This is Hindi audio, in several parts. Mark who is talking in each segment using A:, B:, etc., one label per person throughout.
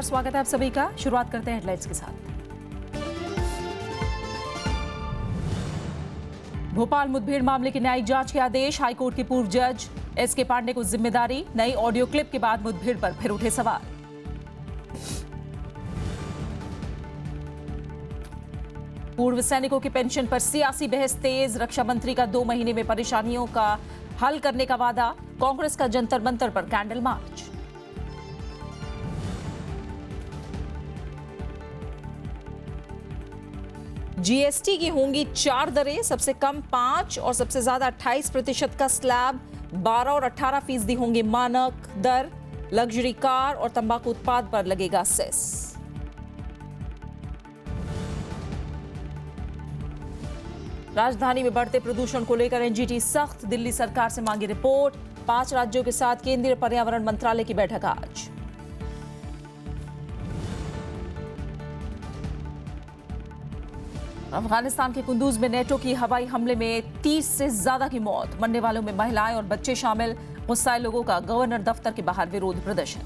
A: नमस्कार, स्वागत है आप सभी का। शुरुआत करते हैं हेडलाइंस के साथ। भोपाल मुठभेड़ मामले की न्यायिक जांच के आदेश, हाईकोर्ट के पूर्व जज एसके पांडे को जिम्मेदारी। नई ऑडियो क्लिप के बाद मुठभेड़ पर फिर उठे सवाल। पूर्व सैनिकों की पेंशन पर सियासी बहस तेज, रक्षा मंत्री का 2 महीने में परेशानियों का हल करने का वादा। कांग्रेस का जंतर मंतर पर कैंडल मार्च। जीएसटी की होंगी 4 दरें, सबसे कम 5 और सबसे ज्यादा 28% का स्लैब। 12 और 18% होंगी मानक दर। लग्जरी कार और तंबाकू उत्पाद पर लगेगा सेस। राजधानी में बढ़ते प्रदूषण को लेकर एनजीटी सख्त, दिल्ली सरकार से मांगी रिपोर्ट। 5 राज्यों के साथ केंद्रीय पर्यावरण मंत्रालय की बैठक आज। अफगानिस्तान के कुंदूज में नेटो की हवाई हमले में 30 से ज्यादा की मौत, मरने वालों में महिलाएं और बच्चे शामिल। गुस्साए लोगों का गवर्नर दफ्तर के बाहर विरोध प्रदर्शन।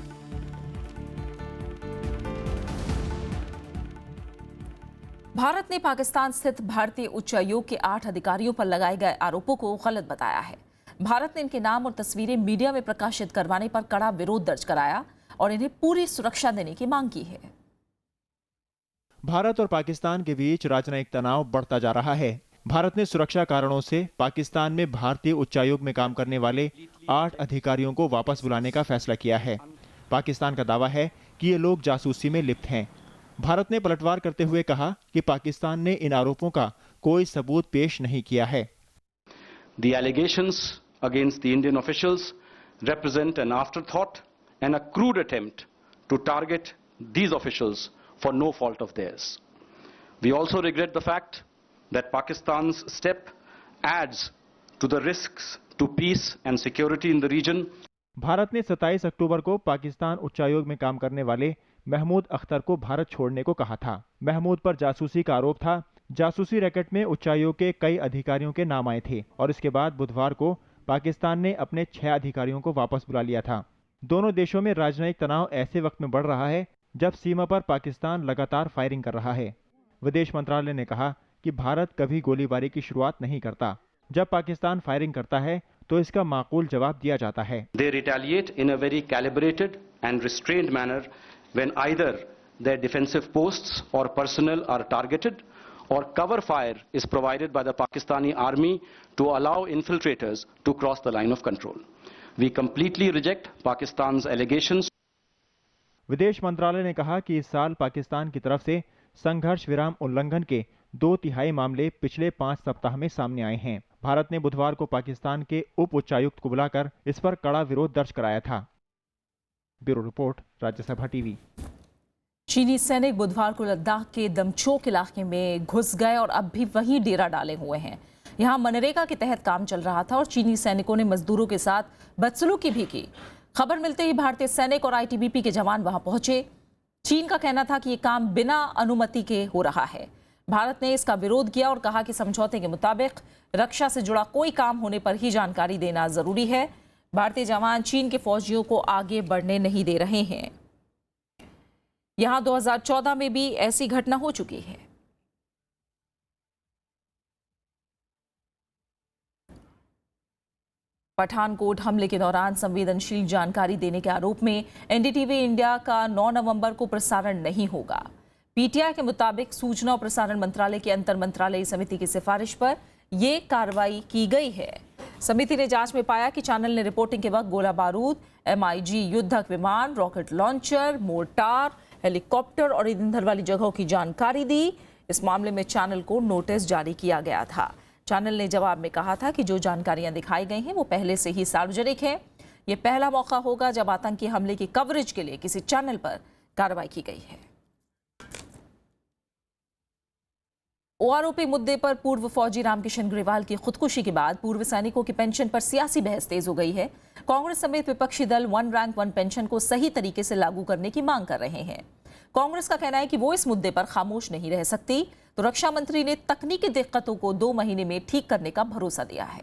A: भारत ने पाकिस्तान स्थित भारतीय उच्चायोग के 8 अधिकारियों पर लगाए गए आरोपों को गलत बताया है। भारत ने इनके नाम और तस्वीरें मीडिया में प्रकाशित करवाने पर कड़ा विरोध दर्ज कराया और इन्हें पूरी सुरक्षा देने की मांग की है।
B: भारत और पाकिस्तान के बीच राजनयिक तनाव बढ़ता जा रहा है। भारत ने सुरक्षा कारणों से पाकिस्तान में भारतीय उच्चायोग में काम करने वाले 8 अधिकारियों को वापस बुलाने का फैसला किया है। पाकिस्तान का दावा है कि ये लोग जासूसी में लिप्त हैं। भारत ने पलटवार करते हुए कहा कि पाकिस्तान ने इन आरोपों का कोई सबूत पेश नहीं किया है।
C: The allegations against the Indian officials represent an afterthought and a crude attempt to target these officials for no fault of theirs. We also regret the fact that Pakistan's step adds to the risks to peace and security in the region.
B: Bharat ने 27 अक्टूबर को पाकिस्तान उच्चायोग में काम करने वाले महमूद अख्तर को भारत छोड़ने को कहा था। महमूद पर जासूसी का आरोप था। जासूसी रैकेट में उच्चायोग के कई अधिकारियों के नाम आए थे और इसके बाद बुधवार को पाकिस्तान ने अपने 6 अधिकारियों को वापस बुला लिया था। दोनों देशों में राजनयिक तनाव ऐसे वक्त में बढ़ रहा है जब सीमा पर पाकिस्तान लगातार फायरिंग कर रहा है। विदेश मंत्रालय ने कहा कि भारत कभी गोलीबारी की शुरुआत नहीं करता। जब पाकिस्तान फायरिंग करता है तो इसका माकूल जवाब दिया जाता है।
C: They retaliate in a very calibrated and restrained manner when either their defensive posts or personnel are targeted or cover fire is provided by the Pakistani army to allow infiltrators to cross the line of control. We completely reject Pakistan's allegations.
B: विदेश मंत्रालय ने कहा कि इस साल पाकिस्तान की तरफ से संघर्ष विराम उल्लंघन के 2/3 मामले पिछले 5 सप्ताह में सामने आए हैं। भारत ने बुधवार को पाकिस्तान के उप उच्चायुक्त को बुलाकर इस पर कड़ा विरोध दर्ज कराया था। Bureau report, Rajya Sabha TV.
A: चीनी सैनिक बुधवार को लद्दाख के दमचोक इलाके में घुस गए और अब भी वहीं डेरा डाले हुए हैं। यहां मनरेगा के तहत काम चल रहा था और चीनी सैनिकों ने मजदूरों के साथ बदसलूकी भी की। खबर मिलते ही भारतीय सैनिक और आईटीबीपी के जवान वहां पहुंचे। चीन का कहना था कि यह काम बिना अनुमति के हो रहा है। भारत ने इसका विरोध किया और कहा कि समझौते के मुताबिक रक्षा से जुड़ा कोई काम होने पर ही जानकारी देना जरूरी है। भारतीय जवान चीन के फौजियों को आगे बढ़ने नहीं दे रहे हैं। यहां 2014 में भी ऐसी घटना हो चुकी है। पठानकोट हमले के दौरान संवेदनशील जानकारी देने के आरोप में एनडीटीवी इंडिया का 9 नवंबर को प्रसारण नहीं होगा। पीटीआई के मुताबिक सूचना और प्रसारण मंत्रालय की अंतर मंत्रालयी समिति की सिफारिश पर यह कार्रवाई की गई है। समिति ने जांच में पाया कि चैनल ने रिपोर्टिंग के वक्त गोला बारूद, MiG युद्धक विमान, रॉकेट लॉन्चर, मोर्टार, हेलीकॉप्टर और ईंधन वाली जगहों की जानकारी दी। इस मामले में चैनल को नोटिस जारी किया गया था। चैनल ने जवाब में कहा था कि जो जानकारियां दिखाई गई हैं वो पहले से ही सार्वजनिक हैं। ये पहला मौका होगा जब आतंकी हमले की कवरेज के लिए किसी चैनल पर कार्रवाई की गई है। ओआरओपी मुद्दे पर पूर्व फौजी रामकिशन ग्रेवाल की खुदकुशी के बाद पूर्व सैनिकों की पेंशन पर सियासी बहस तेज हो गई है। कांग्रेस समेत विपक्षी दल 1 रैंक 1 पेंशन को सही तरीके से लागू करने की मांग कर रहे हैं। कांग्रेस का कहना है कि वो इस मुद्दे पर खामोश नहीं रह सकती, तो रक्षा मंत्री ने तकनीकी दिक्कतों को 2 महीने में ठीक करने का भरोसा दिया है।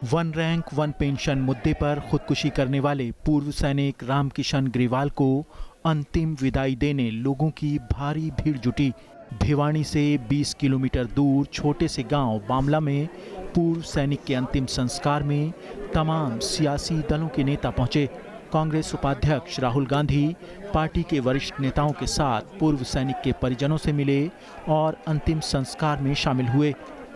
D: 1 रैंक 1 पेंशन मुद्दे पर खुदकुशी करने वाले पूर्व सैनिक रामकिशन ग्रेवाल को अंतिम विदाई देने लोगों की भारी भीड़ जुटी। भिवानी से 20 किलोमीटर दूर छोटे से गांव बामला में पूर्व सैनिक के अंतिम संस्कार में तमाम सियासी दलों के नेता पहुंचे। कांग्रेस उपाध्यक्ष राहुल गांधी पार्टी के वरिष्ठ नेताओं के साथ पूर्व सैनिक के परिजनों से मिले और अंतिम संस्कार में शामिल हुए।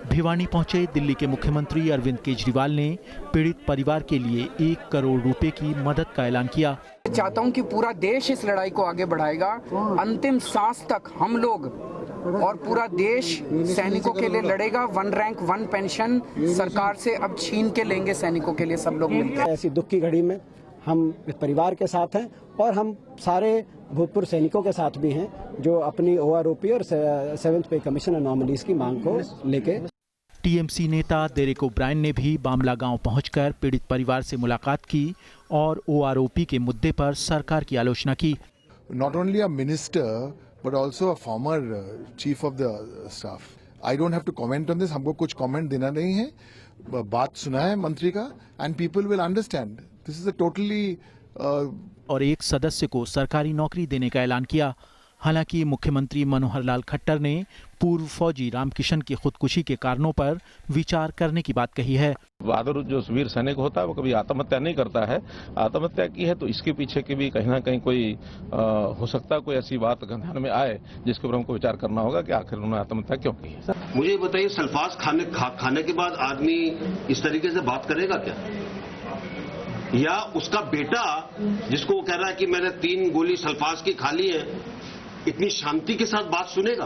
D: भिवानी पहुंचे दिल्ली के मुख्यमंत्री अरविंद केजरीवाल ने पीड़ित परिवार के लिए 1 करोड़ रुपए की मदद का ऐलान किया।
E: चाहता हूं कि पूरा देश इस लड़ाई को आगे बढ़ाएगा। अंतिम सांस तक हम लोग और पूरा देश सैनिकों के लिए लड़ेगा। 1 रैंक 1 पेंशन सरकार से अब छीन के लेंगे सैनिकों के लिए सब लोग मिलकर।
F: ऐसी दुख की घड़ी में हम इस परिवार के साथ हैं और हम सारे भूतपूर्व सैनिकों के साथ भी हैं जो अपनी OROP और 7th पे कमीशन अनॉमलीज की मांग को लेके।
D: टीएमसी नेता डेरेक ओब्रायन ने भी बामला गांव पहुंचकर पीड़ित परिवार से मुलाकात की और OROP के मुद्दे पर सरकार की आलोचना की।
G: Not only a minister but also a former chief of the staff. I don't have to comment on this. हमको कुछ comment देना नहीं है। बात सुना है मंत्री का and people will understand. This is a totally
D: और एक सदस्य को सरकारी नौकरी देने का ऐलान किया। हालांकि मुख्यमंत्री मनोहर लाल खट्टर ने पूर्व फौजी रामकिशन की खुदकुशी के कारणों पर विचार करने की बात कही है।
H: बहादुर जो वीर सैनिक होता है वो कभी आत्महत्या नहीं करता है। आत्महत्या की है तो इसके पीछे की भी कहीं ना कहीं कोई हो सकता है कोई ऐसी बात ध्यान में आए जिसके ऊपर हमको विचार करना होगा कि आखिर उन्होंने आत्महत्या क्यों की है।
I: मुझे बताइए, सल्फास खाने के बाद आदमी इस तरीके से बात करेगा क्या? या उसका बेटा जिसको वो कह रहा है कि मैंने 3 गोली सल्फास की खा ली है, इतनी शांति के साथ बात सुनेगा?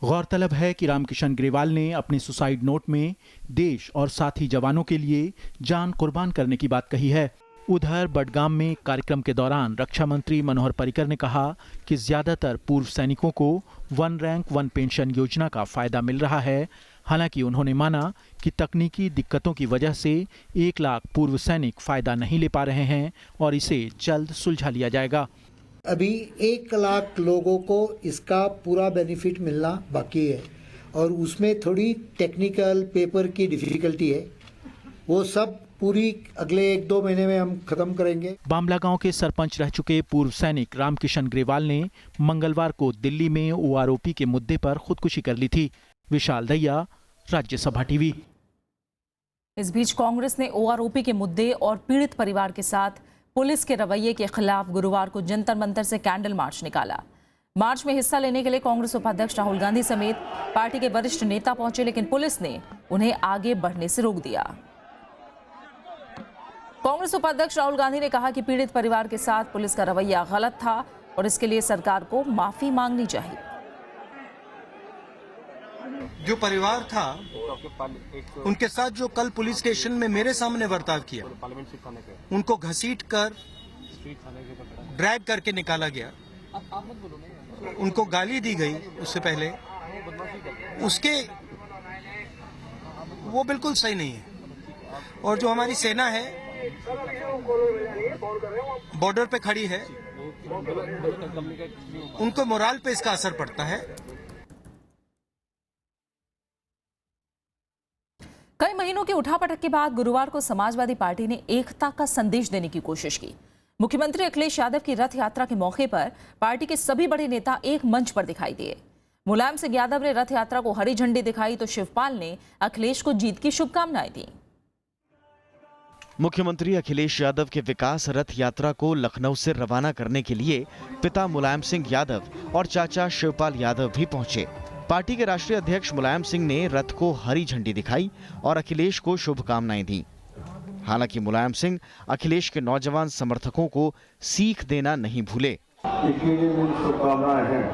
D: गौरतलब है कि रामकिशन ग्रेवाल ने अपने सुसाइड नोट में देश और साथी जवानों के लिए जान कुर्बान करने की बात कही है। उधर बडगाम में कार्यक्रम के दौरान रक्षा मंत्री मनोहर पर्रिकर ने कहा कि ज्यादातर पूर्व सैनिकों को 1 रैंक 1 पेंशन योजना का फायदा मिल रहा है। हालांकि उन्होंने माना कि तकनीकी दिक्कतों की वजह से 1 लाख पूर्व सैनिक फायदा नहीं ले पा रहे हैं और इसे जल्द सुलझा लिया जाएगा।
J: अभी 1 लाख लोगों को इसका पूरा बेनिफिट मिलना बाकी है और उसमें थोड़ी टेक्निकल पेपर की डिफिकल्टी है। वो सब पूरी अगले 1-2 महीने में हम खत्म करेंगे।
D: बामला गांव के सरपंच रह चुके पूर्व सैनिक रामकिशन ग्रेवाल ने मंगलवार को दिल्ली में OROP के मुद्दे पर खुदकुशी कर ली थी। विशाल दहिया, राज्यसभा टीवी।
A: इस बीच कांग्रेस ने OROP के मुद्दे और पीड़ित परिवार के साथ पुलिस के रवैये के खिलाफ गुरुवार को जंतर मंतर से कैंडल मार्च निकाला। मार्च में हिस्सा लेने के लिए कांग्रेस उपाध्यक्ष राहुल गांधी समेत पार्टी के वरिष्ठ नेता पहुंचे, लेकिन पुलिस ने उन्हें आगे बढ़ने से रोक दिया। कांग्रेस उपाध्यक्ष राहुल गांधी ने कहा कि पीड़ित परिवार के साथ पुलिस का रवैया गलत था और इसके लिए सरकार को माफी मांगनी चाहिए।
K: जो परिवार था उनके साथ जो कल पुलिस स्टेशन में मेरे सामने बर्ताव किया, उनको घसीट कर ड्रैग करके निकाला गया, उनको गाली दी गई उससे पहले, उसके वो बिल्कुल सही नहीं है। और जो हमारी सेना है बॉर्डर पे खड़ी है, उनको मोराल पे इसका असर पड़ता है।
A: कई महीनों की उठापटक के बाद गुरुवार को समाजवादी पार्टी ने एकता का संदेश देने की कोशिश की। मुख्यमंत्री अखिलेश यादव की रथ यात्रा के मौके पर पार्टी के सभी बड़े नेता एक मंच पर दिखाई दिए। मुलायम सिंह यादव ने रथ यात्रा को हरी झंडी दिखाई तो शिवपाल ने अखिलेश को जीत की शुभकामनाएं दी।
L: मुख्यमंत्री अखिलेश यादव के विकास रथ यात्रा को लखनऊ से रवाना करने के लिए पिता मुलायम सिंह यादव और चाचा शिवपाल यादव भी पहुंचे। पार्टी के राष्ट्रीय अध्यक्ष मुलायम सिंह ने रथ को हरी झंडी दिखाई और अखिलेश को शुभकामनाएं दी। हालांकि मुलायम सिंह अखिलेश के नौजवान समर्थकों को सीख देना नहीं भूले।
M: इसके लिए मेरी शुभकामनाएं हैं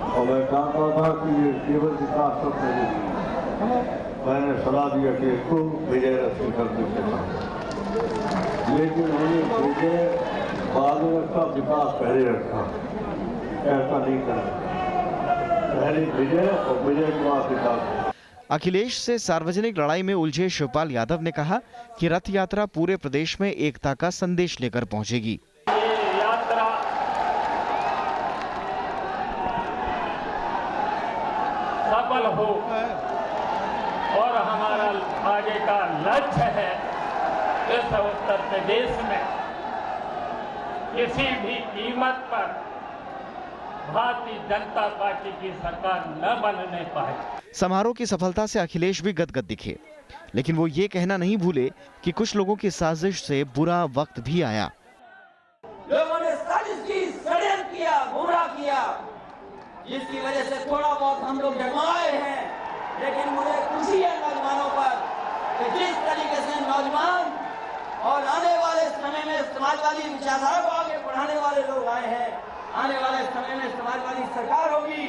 M: और मैं चाहता था कि ये केवल विकास तक नहीं, मैंने सलाह दिया कि इसको विजय रथ करने के साथ, लेकिन उन्हें विजय बाद में रखा, विकास पहले रखा। ऐसा नहीं करना, पहले विजय और विजय के बाद विकास।
L: अखिलेश से सार्वजनिक लड़ाई में उलझे शिवपाल यादव ने कहा कि रथ यात्रा पूरे प्रदेश में एकता का संदेश लेकर पहुंचेगी।
N: यात्रा सफल हो और हमारा आगे का लक्ष्य है इस उत्तर प्रदेश में किसी भी कीमत पर भारतीय जनता पार्टी की सरकार न बनने पाए।
L: समारोह की सफलता से अखिलेश भी गदगद दिखे, लेकिन वो ये कहना नहीं भूले कि कुछ लोगों की साजिश से बुरा वक्त भी आया।
O: लोगों ने साजिश की, षड्यंत्र किया, गुमराह किया, जिसकी वजह से थोड़ा बहुत हम लोग डगमगाए हैं। लेकिन मुझे खुशी है नौजवानों पर कि जिस तरीके से नौजवान और आने वाले समय में समाजवादी विचारधारा को आगे बढ़ाने वाले लोग आए हैं, आने वाले समय में समाजवादी सरकार होगी।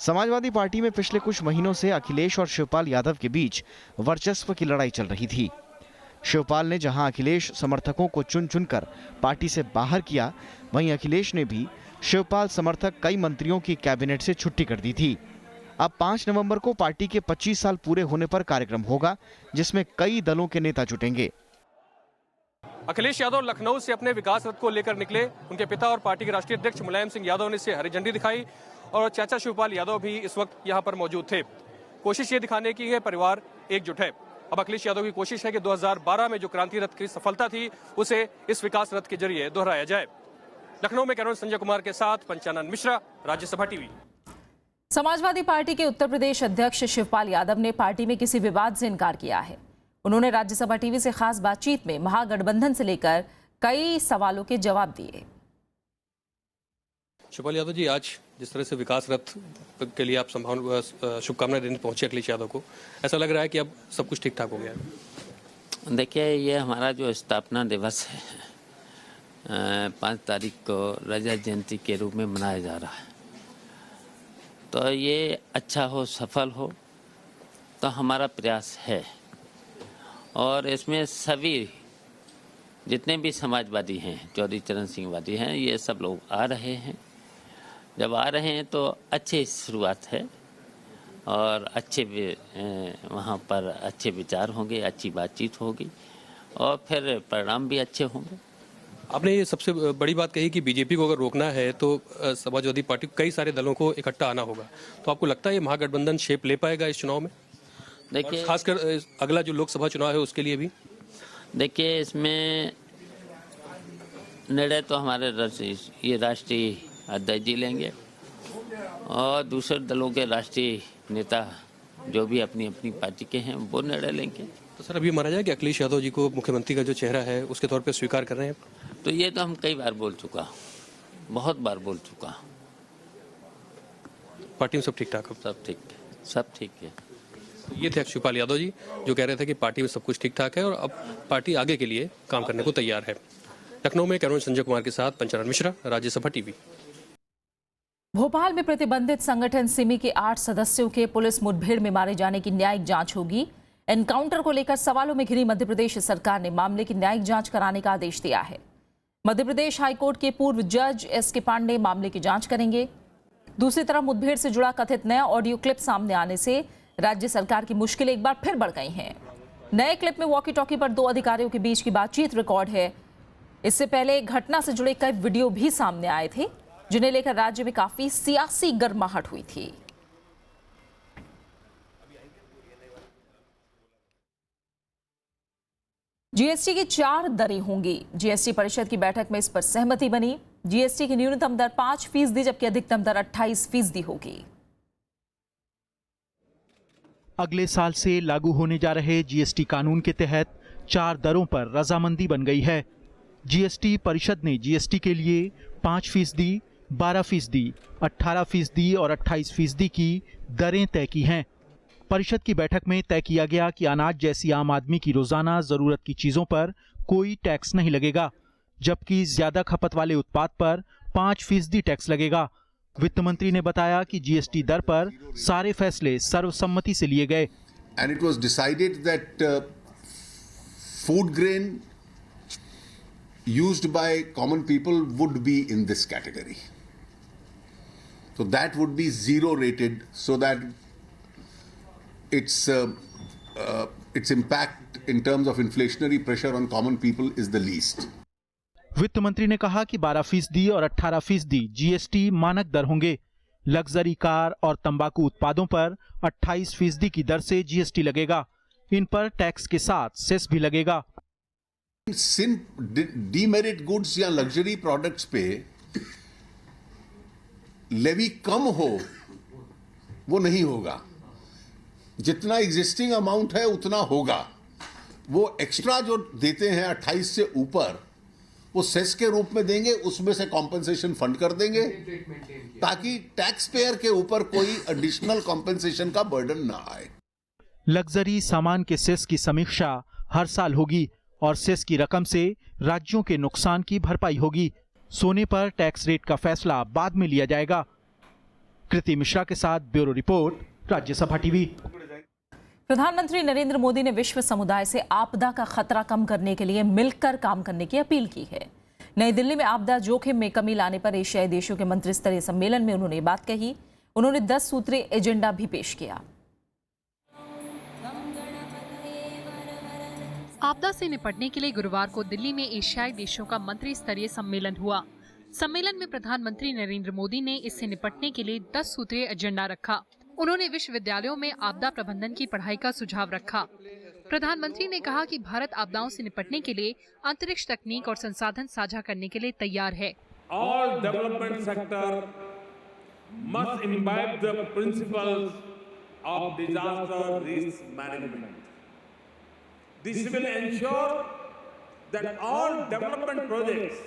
L: समाजवादी पार्टी में पिछले कुछ महीनों से अखिलेश और शिवपाल यादव के बीच वर्चस्व की लड़ाई चल रही थी। शिवपाल ने जहां अखिलेश समर्थकों को चुन चुनकर पार्टी से बाहर किया, वहीं अखिलेश ने भी शिवपाल समर्थक कई मंत्रियों की कैबिनेट से छुट्टी कर दी थी। अब 5 नवंबर को पार्टी के 25 साल पूरे होने पर कार्यक्रम होगा, जिसमें कई दलों के नेता जुटेंगे।
P: अखिलेश यादव लखनऊ से अपने विकास रथ को लेकर निकले। उनके पिता और पार्टी के राष्ट्रीय अध्यक्ष मुलायम सिंह यादव ने इसे हरी झंडी दिखाई और चाचा शिवपाल यादव भी इस वक्त यहां पर मौजूद थे। कोशिश ये दिखाने की है परिवार एकजुट है। अब अखिलेश यादव की कोशिश है कि 2012 में जो क्रांति रथ की सफलता थी उसे इस विकास रथ के जरिए दोहराया जाए। लखनऊ में कैमरामैन संजय कुमार के साथ पंचानन मिश्रा, राज्यसभा टीवी।
A: समाजवादी पार्टी के उत्तर प्रदेश अध्यक्ष शिवपाल यादव ने पार्टी में किसी विवाद से इनकार किया है। उन्होंने राज्यसभा टीवी से खास बातचीत में महागठबंधन से लेकर कई सवालों के जवाब दिए।
P: शिवपाल यादव जी, आज जिस तरह से विकास रथ के लिए आप शुभकामनाएं देने पहुंचे अखिलेश यादव को, ऐसा लग रहा है कि अब सब कुछ ठीक ठाक हो गया है?
Q: देखिए, ये हमारा जो स्थापना दिवस है 5 तारीख को रजत जयंती के रूप में मनाया जा रहा है, तो ये अच्छा हो, सफल हो, तो हमारा प्रयास है। और इसमें सभी जितने भी समाजवादी हैं, चौधरी चरण सिंह वादी हैं, ये सब लोग आ रहे हैं। जब आ रहे हैं तो अच्छी शुरुआत है और अच्छे वहाँ पर अच्छे विचार होंगे, अच्छी बातचीत होगी और फिर परिणाम भी अच्छे होंगे।
P: आपने ये सबसे बड़ी बात कही कि बीजेपी को अगर रोकना है तो समाजवादी पार्टी को कई सारे दलों को इकट्ठा आना होगा, तो आपको लगता है ये महागठबंधन शेप ले पाएगा इस चुनाव में? देखिए, खासकर अगला जो लोकसभा चुनाव है उसके लिए भी।
Q: देखिए, इसमें निर्णय तो हमारे ये राष्ट्रीय अध्यक्ष जी लेंगे और दूसरे दलों के राष्ट्रीय नेता जो भी अपनी अपनी पार्टी के हैं वो निर्णय लेंगे।
P: तो सर, अभी माना जाए कि अखिलेश यादव जी को मुख्यमंत्री का जो चेहरा है उसके तौर पे स्वीकार कर रहे हैं?
Q: तो ये तो हम कई बार बोल चुका, बहुत बार बोल चुका।
P: पार्टी में सब ठीक ठाक?
Q: सब ठीक है, सब ठीक है।
P: ये थे शिवपाल यादव जी जो कह रहे थे कि पार्टी में सब कुछ ठीक ठाक है और अब पार्टी आगे के लिए काम करने को तैयार है। लखनऊ में कैमरामैन संजय कुमार के साथ पंचानन मिश्रा, राज्यसभा टीवी।
A: भोपाल में प्रतिबंधित संगठन सिमी के 8 सदस्यों के पुलिस मुठभेड़ में मारे जाने की न्यायिक जांच होगी। एनकाउंटर को लेकर सवालों में घिरी मध्य प्रदेश सरकार ने मामले की न्यायिक जांच कराने का आदेश दिया है। मध्य प्रदेश हाईकोर्ट के पूर्व जज एस के पांडे मामले की जांच करेंगे। दूसरी तरफ मुठभेड़ से जुड़ा कथित नया ऑडियो क्लिप सामने आने से राज्य सरकार की मुश्किलें एक बार फिर बढ़ गई हैं। नए क्लिप में वॉकी टॉकी पर 2 अधिकारियों के बीच की बातचीत रिकॉर्ड है। इससे पहले घटना से जुड़े कई वीडियो भी सामने आए थे, जिन्हें लेकर राज्य में काफी सियासी गर्माहट हुई थी। जीएसटी की 4 दरें होंगी। जीएसटी परिषद की बैठक में इस पर सहमति बनी। जीएसटी की न्यूनतम दर 5% जबकि अधिकतम दर 28% होगी।
D: अगले साल से लागू होने जा रहे जीएसटी कानून के तहत 4 दरों पर रजामंदी बन गई है। जीएसटी परिषद ने जीएसटी के लिए 5%, 12%, 18% और 28% की दरें तय की हैं। परिषद की बैठक में तय किया गया कि अनाज जैसी आम आदमी की रोजाना जरूरत की चीजों पर कोई टैक्स नहीं लगेगा, जबकि ज्यादा खपत वाले उत्पाद पर 5% टैक्स लगेगा। वित्त मंत्री ने बताया कि जीएसटी दर पर सारे फैसले सर्वसम्मति से लिए गए।
R: And it was decided that food grain used by common people would be in this category. So that would be 0 rated so that its impact in terms of inflationary pressure on common people is the least.
D: वित्त मंत्री ने कहा कि 12% और 18% जीएसटी मानक दर होंगे। लग्जरी कार और तंबाकू उत्पादों पर 28% की दर से जीएसटी लगेगा। इन पर टैक्स के साथ सेस भी लगेगा।
R: डीमेरिट गुड्स या लग्जरी प्रोडक्ट्स पे लेवी कम हो वो नहीं होगा, जितना एग्जिस्टिंग अमाउंट है उतना होगा। वो एक्स्ट्रा जो देते हैं 28 से ऊपर वो सेस के रूप में देंगे, उसमें से कॉम्पेंसेशन फंड कर देंगे ताकि टैक्स पेयर के ऊपर कोई एडिशनल कॉम्पेंसेशन का बर्डन ना आए।
D: लग्जरी सामान के सेस की समीक्षा हर साल होगी और सेस की रकम से राज्यों के नुकसान की भरपाई होगी। सोने पर टैक्स रेट का फैसला बाद में लिया जाएगा। कृति मिश्रा के साथ ब्यूरो रिपोर्ट, राज्यसभा टीवी।
A: प्रधानमंत्री नरेंद्र मोदी ने विश्व समुदाय से आपदा का खतरा कम करने के लिए मिलकर काम करने की अपील की है। नई दिल्ली में आपदा जोखिम में कमी लाने पर एशियाई देशों के मंत्री स्तरीय सम्मेलन में उन्होंने ये बात कही। उन्होंने 10 सूत्रीय एजेंडा भी पेश किया।
S: आपदा से निपटने के लिए गुरुवार को दिल्ली में एशियाई देशों का मंत्री स्तरीय सम्मेलन हुआ। सम्मेलन में प्रधानमंत्री नरेंद्र मोदी ने इससे निपटने के लिए 10 सूत्रीय एजेंडा रखा। उन्होंने विश्वविद्यालयों में आपदा प्रबंधन की पढ़ाई का सुझाव रखा। प्रधानमंत्री ने कहा कि भारत आपदाओं से निपटने के लिए अंतरिक्ष तकनीक और संसाधन साझा करने के लिए तैयार है।
N: All development sector must imbibe the principles of disaster risk management. This will ensure that all development projects,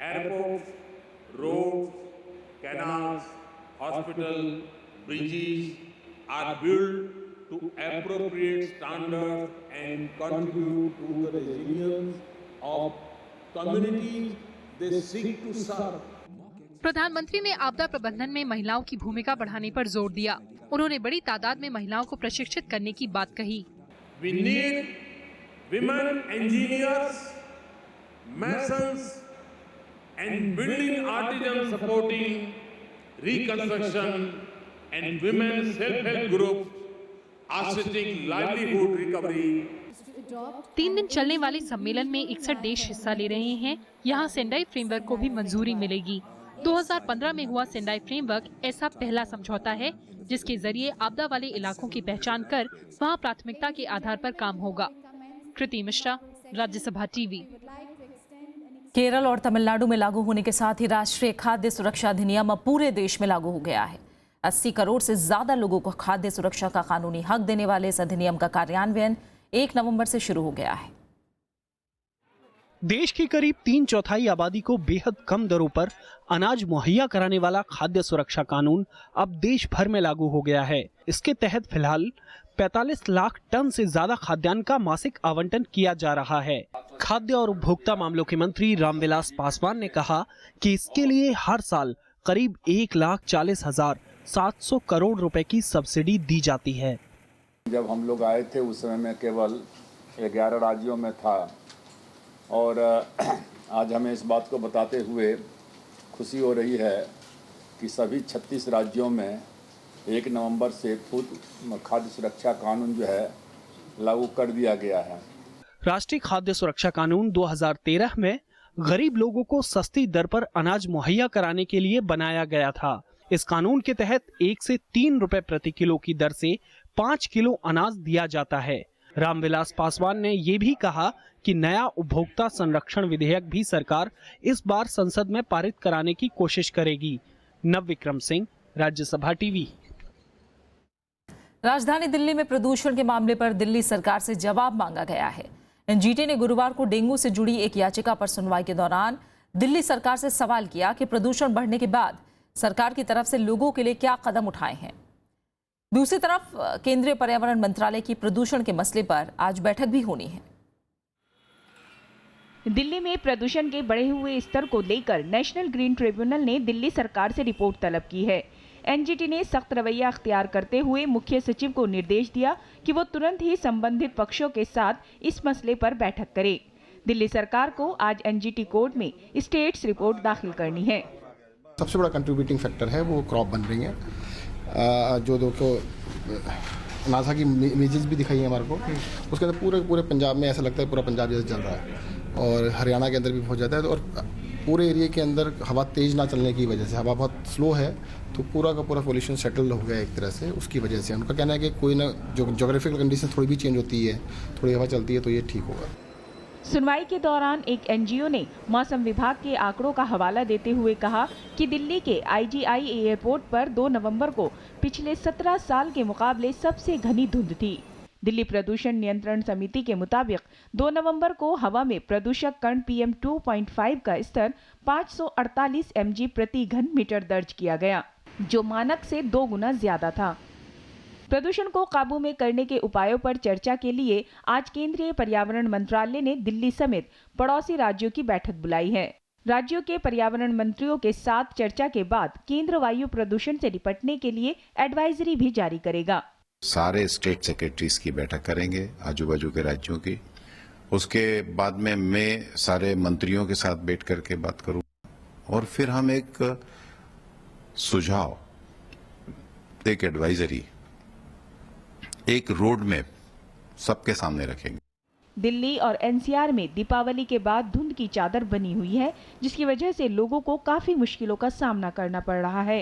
N: airports, roads, canals, hospitals, bridges are built to appropriate standards and contribute to the resilience of communities they seek to serve.
S: प्रधानमंत्री ने आपदा प्रबंधन में महिलाओं की भूमिका बढ़ाने पर जोर दिया। उन्होंने बड़ी तादाद में महिलाओं को प्रशिक्षित करने की बात कही।
N: We need women engineers, masons, and building artisans supporting reconstruction, and women self-help groups assisting livelihood recovery.
S: 3 दिन चलने वाले सम्मेलन में 61 देश हिस्सा ले रहे हैं। यहाँ सेंडाई फ्रेमवर्क को भी मंजूरी मिलेगी। 2015 में हुआ सेंडाई फ्रेमवर्क ऐसा पहला समझौता है जिसके जरिए आपदा वाले इलाकों की पहचान कर वहाँ प्राथमिकता के आधार पर काम होगा। कृति मिश्रा, राज्यसभा टीवी।
A: केरल और तमिलनाडु में लागू होने के साथ ही राष्ट्रीय खाद्य सुरक्षा अधिनियम अब पूरे देश में लागू हो गया है। 80 करोड़ से ज्यादा लोगों को खाद्य सुरक्षा का कानूनी हक देने वाले इस अधिनियम का कार्यान्वयन 1 नवंबर से शुरू हो गया है।
T: देश की करीब 3/4 आबादी को बेहद कम दरों पर अनाज मुहैया कराने वाला खाद्य सुरक्षा कानून अब देश भर में लागू हो गया है। इसके तहत फिलहाल 45 लाख टन से ज्यादा खाद्यान्न का मासिक आवंटन किया जा रहा है। खाद्य और उपभोक्ता मामलों के मंत्री रामविलास पासवान ने कहा कि इसके लिए हर साल करीब 1,40,700 करोड़ रुपए की सब्सिडी दी जाती है।
U: जब हम लोग आए थे उस समय में केवल 11 राज्यों में था और आज हमें इस बात को बताते हुए खुशी हो रही है कि सभी 36 राज्यों में 1 नवंबर से फूड खाद्य सुरक्षा कानून जो है लागू कर दिया गया है।
T: राष्ट्रीय खाद्य सुरक्षा कानून 2013 में गरीब लोगों को सस्ती दर पर अनाज मुहैया कराने के लिए बनाया गया था। इस कानून के तहत 1 से 3 रुपए प्रति किलो की दर से 5 किलो अनाज दिया जाता है। रामविलास पासवान ने ये भी कहा कि नया उपभोक्ता संरक्षण विधेयक भी सरकार इस बार संसद में पारित कराने की कोशिश करेगी। नव विक्रम सिंह, राज्यसभा टीवी।
A: राजधानी दिल्ली में प्रदूषण के मामले पर दिल्ली सरकार से जवाब मांगा गया है। एनजीटी ने गुरुवार को डेंगू से जुड़ी एक याचिका पर सुनवाई के दौरान दिल्ली सरकार से सवाल किया कि प्रदूषण बढ़ने के बाद सरकार की तरफ से लोगों के लिए क्या कदम उठाए हैं। दूसरी तरफ केंद्रीय पर्यावरण मंत्रालय की प्रदूषण के मसले पर आज बैठक भी होनी है।
V: दिल्ली में प्रदूषण के बढ़े हुए स्तर को लेकर नेशनल ग्रीन ट्रिब्यूनल ने दिल्ली सरकार से रिपोर्ट तलब की है। एनजीटी ने सख्त रवैया अख्तियार करते हुए मुख्य सचिव को निर्देश दिया कि वो तुरंत ही संबंधित पक्षों के साथ इस मसले पर बैठक करे। दिल्ली सरकार को आज एनजीटी कोर्ट में स्टेट्स रिपोर्ट दाखिल करनी है।
W: सबसे बड़ा कंट्रीब्यूटिंग फैक्टर है वो क्रॉप बन रही है, जो देखो नासा की इमेजेस भी दिखाई है हमारे को। उसके अंदर पूरे पंजाब में ऐसा लगता है पूरा पंजाब जैसे चल रहा है और हरियाणा के अंदर भी पहुंच जाता है। और पूरे एरिया के अंदर हवा तेज़ ना चलने की वजह से, हवा बहुत स्लो है तो पूरा का पूरा पोल्यूशन सेटल हो गया एक तरह से। उसकी वजह से उनका कहना है कि कोई ना जो जोग्राफिकल कंडीशन थोड़ी भी चेंज होती है, थोड़ी हवा चलती है तो ये ठीक होगा।
V: सुनवाई के दौरान एक एनजीओ ने मौसम विभाग के आंकड़ों का हवाला देते हुए कहा कि दिल्ली के IGI एयरपोर्ट पर 2 नवंबर को पिछले 17 साल के मुकाबले सबसे घनी धुंध थी। दिल्ली प्रदूषण नियंत्रण समिति के मुताबिक 2 नवंबर को हवा में प्रदूषक कण PM 2.5 का स्तर 548 mg प्रति घन मीटर दर्ज किया गया, जो मानक से 2 गुना ज्यादा था। प्रदूषण को काबू में करने के उपायों पर चर्चा के लिए आज केंद्रीय पर्यावरण मंत्रालय ने दिल्ली समेत पड़ोसी राज्यों की बैठक बुलाई है। राज्यों के पर्यावरण मंत्रियों के साथ चर्चा के बाद केंद्र वायु प्रदूषण से निपटने के लिए एडवाइजरी भी जारी करेगा।
B: सारे स्टेट सेक्रेटरीज की बैठक करेंगे, आजू बाजू के राज्यों की। उसके बाद में मैं सारे मंत्रियों के साथ बैठ करके बात करूंगा और फिर हम एक सुझाव, एक एडवाइजरी, एक रोड मैप सबके सामने रखेंगे।
V: दिल्ली और NCR में दीपावली के बाद धुंध की चादर बनी हुई है, जिसकी वजह से लोगों को काफी मुश्किलों का सामना करना पड़ रहा है।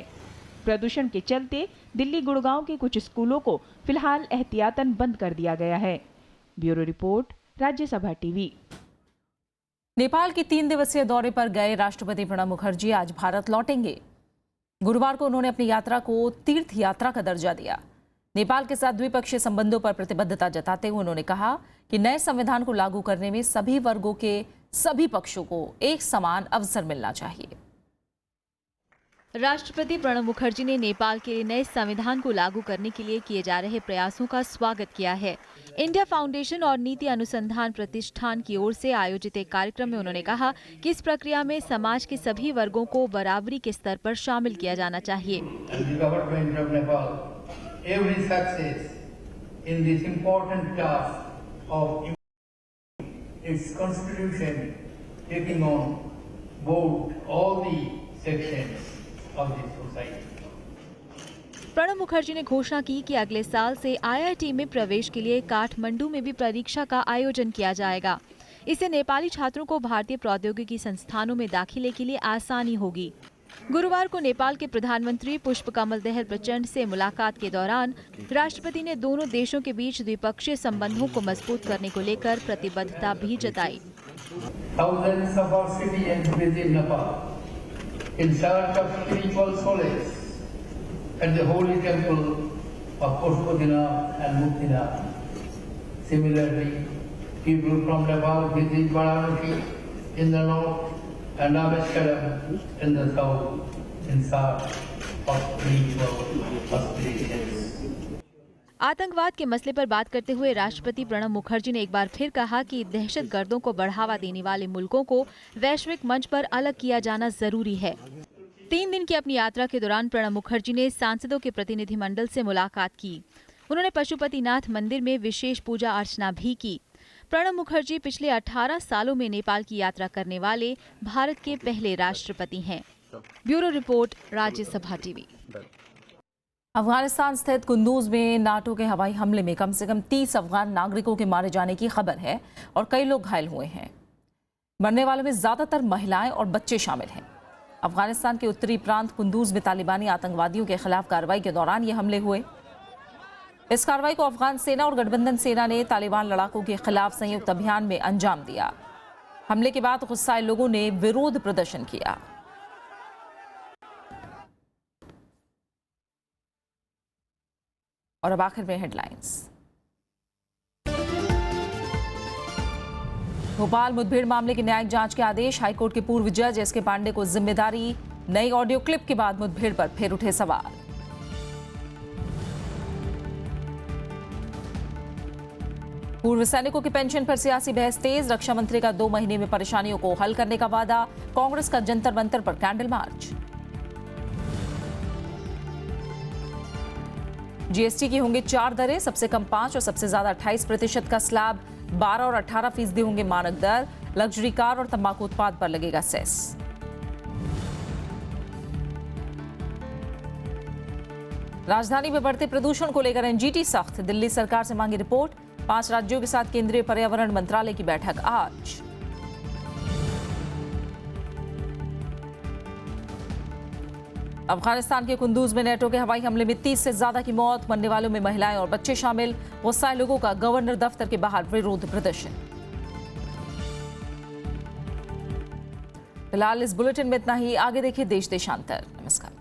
V: प्रदूषण के चलते दिल्ली गुड़गांव के कुछ स्कूलों को फिलहाल एहतियातन बंद कर दिया गया है। Bureau report, Rajya Sabha TV.
A: Nepal के 3 दिवसीय दौरे पर गए राष्ट्रपति प्रणब मुखर्जी आज भारत लौटेंगे। गुरुवार को उन्होंने अपनी यात्रा को तीर्थ यात्रा का दर्जा दिया। नेपाल के साथ द्विपक्षीय संबंधों पर प्रतिबद्धता जताते हुए उन्होंने कहा कि नए संविधान को लागू करने में सभी वर्गों के सभी पक्षों को एक समान अवसर मिलना चाहिए।
C: राष्ट्रपति प्रणब मुखर्जी ने नेपाल के नए संविधान को लागू करने के लिए किए जा रहे प्रयासों का स्वागत किया है। इंडिया फाउंडेशन और नीति अनुसंधान प्रतिष्ठान की ओर से आयोजित एक कार्यक्रम में उन्होंने कहा कि इस प्रक्रिया में समाज के सभी वर्गों को बराबरी के स्तर पर शामिल किया जाना चाहिए।
E: Every success in this important task of its constitution, taking on board all the sections of the society.
C: Pranab Mukherjee ने घोषणा की कि अगले साल से IIT में प्रवेश के लिए काठमांडू में भी परीक्षा का आयोजन किया जाएगा। इससे नेपाली छात्रों को भारतीय प्रौद्योगिकी संस्थानों में दाखिले के लिए आसानी होगी। गुरुवार को नेपाल के प्रधानमंत्री पुष्पकमल दहल प्रचंड से मुलाकात के दौरान राष्ट्रपति ने दोनों देशों के बीच द्विपक्षीय संबंधों को मजबूत करने को लेकर प्रतिबद्धता भी जताई।
E: Thousands of our citizens visit Nepal in search of spiritual solace at the holy temple of Pashupatinath and Muktinath. Similarly, people from Nepal visit Varanasi in the north and Rameshwaram in the south in search of spiritual aspirations.
C: आतंकवाद के मसले पर बात करते हुए राष्ट्रपति प्रणब मुखर्जी ने एक बार फिर कहा कि दहशतगर्दों को बढ़ावा देने वाले मुल्कों को वैश्विक मंच पर अलग किया जाना जरूरी है। 3 दिन की अपनी यात्रा के दौरान प्रणब मुखर्जी ने सांसदों के प्रतिनिधिमंडल से मुलाकात की। उन्होंने पशुपतिनाथ मंदिर में विशेष पूजा अर्चना भी की। प्रणब मुखर्जी पिछले 18 सालों में नेपाल की यात्रा करने वाले भारत के पहले राष्ट्रपति हैं। Bureau report, Rajya Sabha TV.
A: Afghanistan स्थित कुंदूज में नाटो के हवाई हमले में कम से कम 30 अफगान नागरिकों के मारे जाने की खबर है और कई लोग घायल हुए हैं। मरने वालों में ज्यादातर महिलाएं और बच्चे शामिल हैं। अफगानिस्तान के उत्तरी प्रांत कुंदूज में तालिबानी आतंकवादियों के खिलाफ कार्रवाई के दौरान ये हमले हुए। इस कार्रवाई को अफगान सेना और गठबंधन सेना ने तालिबान लड़ाकों के खिलाफ संयुक्त अभियान में अंजाम दिया। हमले के बाद गुस्साए लोगों ने विरोध प्रदर्शन किया। और अब आखिर में हेडलाइंस। भोपाल मुठभेड़ मामले की न्यायिक जांच के आदेश। हाईकोर्ट के पूर्व जज एस के पांडे को जिम्मेदारी। नई ऑडियो क्लिप के बाद मुठभेड़ पर फिर उठे सवाल। पूर्व सैनिकों की पेंशन पर सियासी बहस तेज। रक्षा मंत्री का 2 महीने में परेशानियों को हल करने का वादा। कांग्रेस का जंतर मंतर पर कैंडल मार्च। जीएसटी की होंगी 4 दरें, सबसे कम 5 और सबसे ज्यादा 28% का स्लैब। 12 और 18% होंगे मानक दर। लग्जरी कार और तंबाकू उत्पाद पर लगेगा सेस। राजधानी में बढ़ते प्रदूषण को लेकर एनजीटी सख्त। दिल्ली सरकार से मांगी रिपोर्ट। 5 राज्यों के साथ केंद्रीय पर्यावरण मंत्रालय की बैठक आज। अफगानिस्तान के कुंदूज में नेटो के हवाई हमले में 30 से ज्यादा की मौत। मरने वालों में महिलाएं और बच्चे शामिल। गुस्साए लोगों का गवर्नर दफ्तर के बाहर विरोध प्रदर्शन। फिलहाल इस बुलेटिन में इतना ही। आगे देखिए देश देशांतर। नमस्कार।